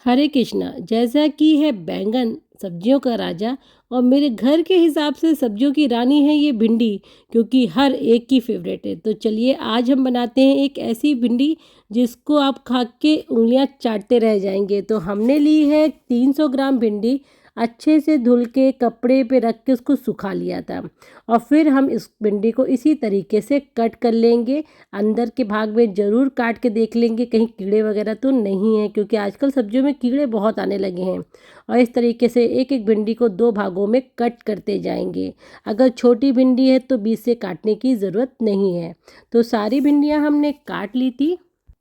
हरे कृष्णा। जैसा कि है बैंगन सब्जियों का राजा और मेरे घर के हिसाब से सब्जियों की रानी है ये भिंडी, क्योंकि हर एक की फेवरेट है। तो चलिए आज हम बनाते हैं एक ऐसी भिंडी जिसको आप खा के उंगलियां चाटते रह जाएंगे। तो हमने ली है 300 ग्राम भिंडी। अच्छे से धुल के कपड़े पे रख के उसको सुखा लिया था और फिर हम इस भिंडी को इसी तरीके से कट कर लेंगे। अंदर के भाग में ज़रूर काट के देख लेंगे कहीं कीड़े वगैरह तो नहीं है, क्योंकि आजकल सब्जियों में कीड़े बहुत आने लगे हैं। और इस तरीके से एक एक भिंडी को 2 भागों में कट करते जाएंगे। अगर छोटी भिंडी है तो बीच से काटने की ज़रूरत नहीं है। तो सारी भिंडियाँ हमने काट ली थी।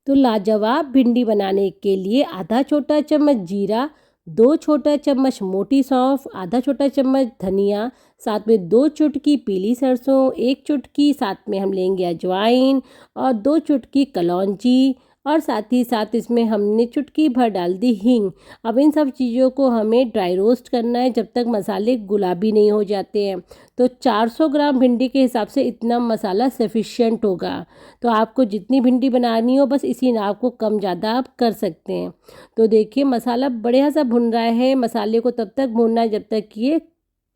तो लाजवाब भिंडी बनाने के लिए आधा छोटा चम्मच जीरा, 2 छोटा चम्मच मोटी सौंफ, आधा छोटा चम्मच धनिया, साथ में 2 चुटकी पीली सरसों, 1 चुटकी साथ में हम लेंगे अजवाइन और 2 चुटकी कलौंजी और साथ ही साथ इसमें हमने चुटकी भर डाल दी हींग। अब इन सब चीज़ों को हमें ड्राई रोस्ट करना है जब तक मसाले गुलाबी नहीं हो जाते हैं। तो 400 ग्राम भिंडी के हिसाब से इतना मसाला सफिशिएंट होगा। तो आपको जितनी भिंडी बनानी हो बस इसी नाप को कम ज़्यादा आप कर सकते हैं। तो देखिए मसाला बढ़िया सा भुन रहा है। मसाले को तब तक भूनना है जब तक कि ये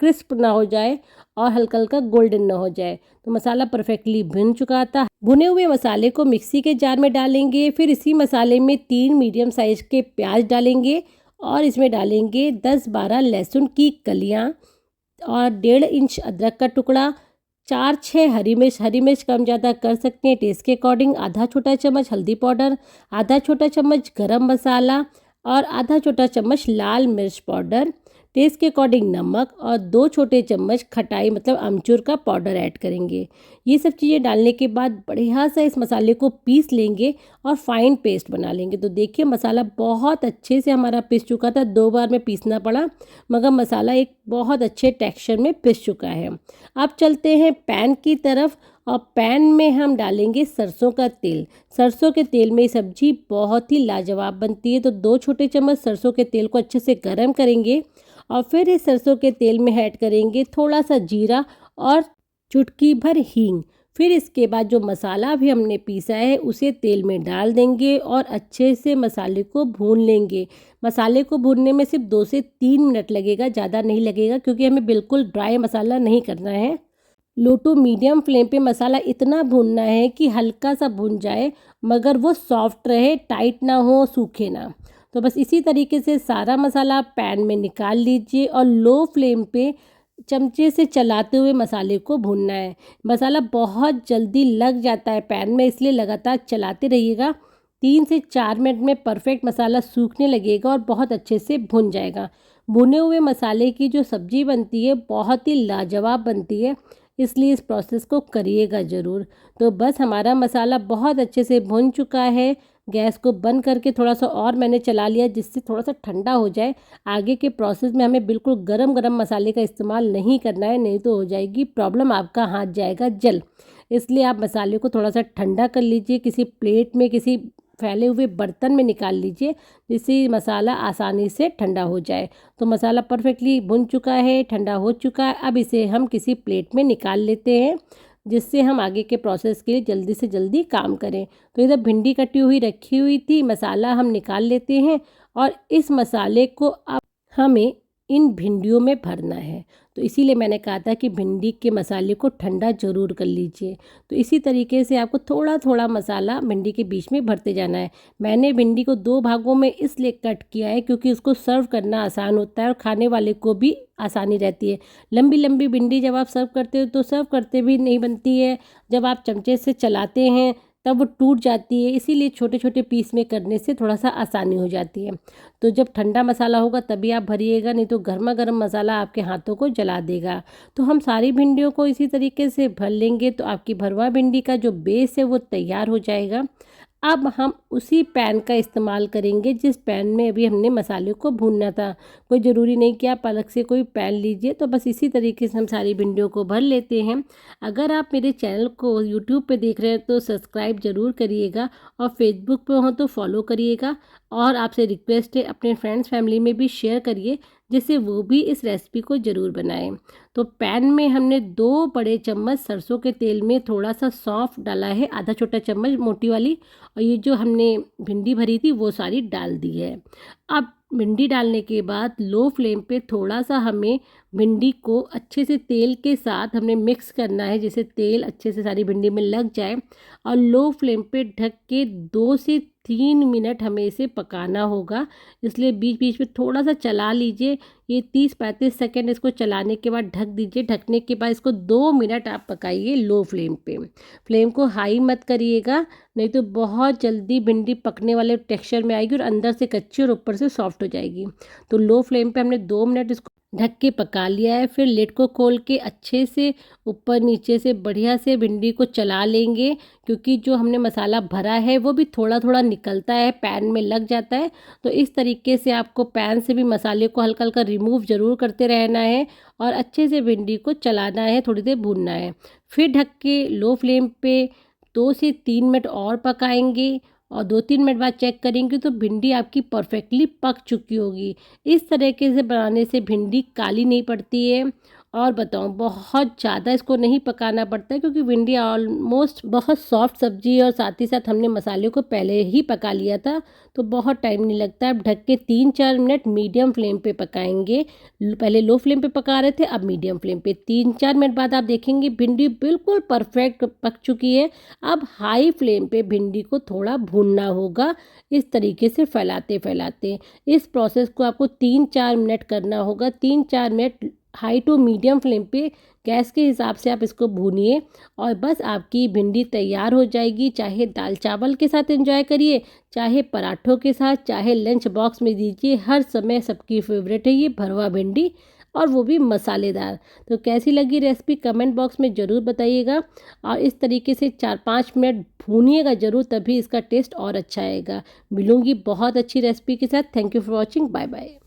क्रिस्प ना हो जाए और हल्का हल्का गोल्डन ना हो जाए। तो मसाला परफेक्टली भुन चुका था। भुने हुए मसाले को मिक्सी के जार में डालेंगे। फिर इसी मसाले में 3 मीडियम साइज के प्याज डालेंगे और इसमें डालेंगे 10-12 लहसुन की कलियां और 1.5 इंच अदरक का टुकड़ा, 4-6 हरी मिर्च कम ज़्यादा कर सकते हैं टेस्ट के अकॉर्डिंग, आधा छोटा चम्मच हल्दी पाउडर, आधा छोटा चम्मच गरम मसाला और आधा छोटा चम्मच लाल मिर्च पाउडर, टेस्ट के अकॉर्डिंग नमक और 2 छोटे चम्मच खटाई मतलब अमचूर का पाउडर ऐड करेंगे। ये सब चीज़ें डालने के बाद बढ़िया सा इस मसाले को पीस लेंगे और फाइन पेस्ट बना लेंगे। तो देखिए मसाला बहुत अच्छे से हमारा पीस चुका था, 2 बार में पीसना पड़ा, मगर मसाला एक बहुत अच्छे टेक्सचर में पीस चुका है। अब चलते हैं पैन की तरफ और पैन में हम डालेंगे सरसों का तेल। सरसों के तेल में सब्जी बहुत ही लाजवाब बनती है। तो 2 छोटे चम्मच सरसों के तेल को अच्छे से गर्म करेंगे और फिर इस सरसों के तेल में ऐड करेंगे थोड़ा सा जीरा और चुटकी भर हींग। फिर इसके बाद जो मसाला भी हमने पीसा है उसे तेल में डाल देंगे और अच्छे से मसाले को भून लेंगे। मसाले को भूनने में सिर्फ 2 से 3 मिनट लगेगा, ज़्यादा नहीं लगेगा, क्योंकि हमें बिल्कुल ड्राई मसाला नहीं करना है। लो टू मीडियम फ्लेम पे मसाला इतना भूनना है कि हल्का सा भून जाए मगर वो सॉफ्ट रहे, टाइट ना हो, सूखे ना। तो बस इसी तरीके से सारा मसाला पैन में निकाल लीजिए और लो फ्लेम पे चमचे से चलाते हुए मसाले को भूनना है। मसाला बहुत जल्दी लग जाता है पैन में, इसलिए लगातार चलाते रहिएगा। 3 से 4 मिनट में परफेक्ट मसाला सूखने लगेगा और बहुत अच्छे से भुन जाएगा। भुने हुए मसाले की जो सब्ज़ी बनती है बहुत ही लाजवाब बनती है, इसलिए इस प्रोसेस को करिएगा ज़रूर। तो बस हमारा मसाला बहुत अच्छे से भुन चुका है। गैस को बंद करके थोड़ा सा और मैंने चला लिया जिससे थोड़ा सा ठंडा हो जाए। आगे के प्रोसेस में हमें बिल्कुल गरम गरम मसाले का इस्तेमाल नहीं करना है, नहीं तो हो जाएगी प्रॉब्लम, आपका हाथ जाएगा जल। इसलिए आप मसाले को थोड़ा सा ठंडा कर लीजिए, किसी प्लेट में किसी फैले हुए बर्तन में निकाल लीजिए जिससे मसाला आसानी से ठंडा हो जाए। तो मसाला परफेक्टली भुन चुका है, ठंडा हो चुका है। अब इसे हम किसी प्लेट में निकाल लेते हैं जिससे हम आगे के प्रोसेस के लिए जल्दी से जल्दी काम करें। तो इधर भिंडी कटी हुई रखी हुई थी, मसाला हम निकाल लेते हैं और इस मसाले को अब हमें इन भिंडियों में भरना है। तो इसीलिए मैंने कहा था कि भिंडी के मसाले को ठंडा ज़रूर कर लीजिए। तो इसी तरीके से आपको थोड़ा थोड़ा मसाला भिंडी के बीच में भरते जाना है। मैंने भिंडी को 2 भागों में इसलिए कट किया है क्योंकि उसको सर्व करना आसान होता है और खाने वाले को भी आसानी रहती है। लंबी लंबी भिंडी जब आप सर्व करते हो तो सर्व करते भी नहीं बनती है, जब आप चमचे से चलाते हैं तब वो टूट जाती है। इसीलिए छोटे छोटे पीस में करने से थोड़ा सा आसानी हो जाती है। तो जब ठंडा मसाला होगा तभी आप भरिएगा, नहीं तो गर्मा गर्म मसाला आपके हाथों को जला देगा। तो हम सारी भिंडियों को इसी तरीके से भर लेंगे तो आपकी भरवा भिंडी का जो बेस है वो तैयार हो जाएगा। अब हम उसी पैन का इस्तेमाल करेंगे जिस पैन में अभी हमने मसाले को भूनना था। कोई ज़रूरी नहीं कि आप अलग से कोई पैन लीजिए। तो बस इसी तरीके से हम सारी भिंडियों को भर लेते हैं। अगर आप मेरे चैनल को यूट्यूब पे देख रहे हैं तो सब्सक्राइब ज़रूर करिएगा और फेसबुक पे हो तो फॉलो करिएगा। और आपसे रिक्वेस्ट है अपने फ्रेंड्स फैमिली में भी शेयर करिए जिससे वो भी इस रेसिपी को ज़रूर बनाएं। तो पैन में हमने 2 बड़े चम्मच सरसों के तेल में थोड़ा सा सौंफ डाला है, आधा छोटा चम्मच मोटी वाली, और ये जो हमने भिंडी भरी थी वो सारी डाल दी है। अब भिंडी डालने के बाद लो फ्लेम पे थोड़ा सा हमें भिंडी को अच्छे से तेल के साथ हमने मिक्स करना है, जिससे तेल अच्छे से सारी भिंडी में लग जाए। और लो फ्लेम पे ढक के 2 से 3 मिनट हमें इसे पकाना होगा, इसलिए बीच बीच में थोड़ा सा चला लीजिए। ये 30-35 सेकेंड इसको चलाने के बाद ढक दीजिए। ढकने के बाद इसको 2 मिनट आप पकाइए लो फ्लेम पे। फ्लेम को हाई मत करिएगा, नहीं तो बहुत जल्दी भिंडी पकने वाले टेक्सचर में आएगी और अंदर से कच्ची और ऊपर से सॉफ्ट हो जाएगी। तो लो फ्लेम पे हमने 2 मिनट इसको ढक के पका लिया है। फिर लिड को खोल के अच्छे से ऊपर नीचे से बढ़िया से भिंडी को चला लेंगे, क्योंकि जो हमने मसाला भरा है वो भी थोड़ा थोड़ा निकलता है, पैन में लग जाता है। तो इस तरीके से आपको पैन से भी मसाले को हल्का हल्का रिमूव ज़रूर करते रहना है और अच्छे से भिंडी को चलाना है, थोड़ी देर भूनना है। फिर ढक के लो फ्लेम पे 2 से 3 मिनट और पकाएंगे और 2-3 मिनट बाद चेक करेंगे तो भिंडी आपकी परफेक्टली पक चुकी होगी। इस तरीके से बनाने से भिंडी काली नहीं पड़ती है। और बताऊँ, बहुत ज़्यादा इसको नहीं पकाना पड़ता है, क्योंकि भिंडी ऑलमोस्ट बहुत सॉफ्ट सब्जी है और साथ ही साथ हमने मसाले को पहले ही पका लिया था, तो बहुत टाइम नहीं लगता। अब ढक के 3-4 मिनट मीडियम फ्लेम पे पकाएंगे। पहले लो फ्लेम पे पका रहे थे, अब मीडियम फ्लेम पे। 3-4 मिनट बाद आप देखेंगे भिंडी बिल्कुल परफेक्ट पक चुकी है। अब हाई फ्लेम पे भिंडी को थोड़ा भूनना होगा, इस तरीके से फैलाते फैलाते। इस प्रोसेस को आपको 3-4 मिनट करना होगा। 3-4 minute high to medium flame पे गैस के हिसाब से आप इसको भूनिए और बस आपकी भिंडी तैयार हो जाएगी। चाहे दाल चावल के साथ एंजॉय करिए, चाहे पराठों के साथ, चाहे लंच बॉक्स में दीजिए, हर समय सबकी फेवरेट है ये भरवा भिंडी, और वो भी मसालेदार। तो कैसी लगी रेसिपी कमेंट बॉक्स में ज़रूर बताइएगा और इस तरीके से 4-5 मिनट भूनिएगा ज़रूर, तभी इसका टेस्ट और अच्छा आएगा। मिलूँगी बहुत अच्छी रेसिपी के साथ। Thank you for watching. Bye bye.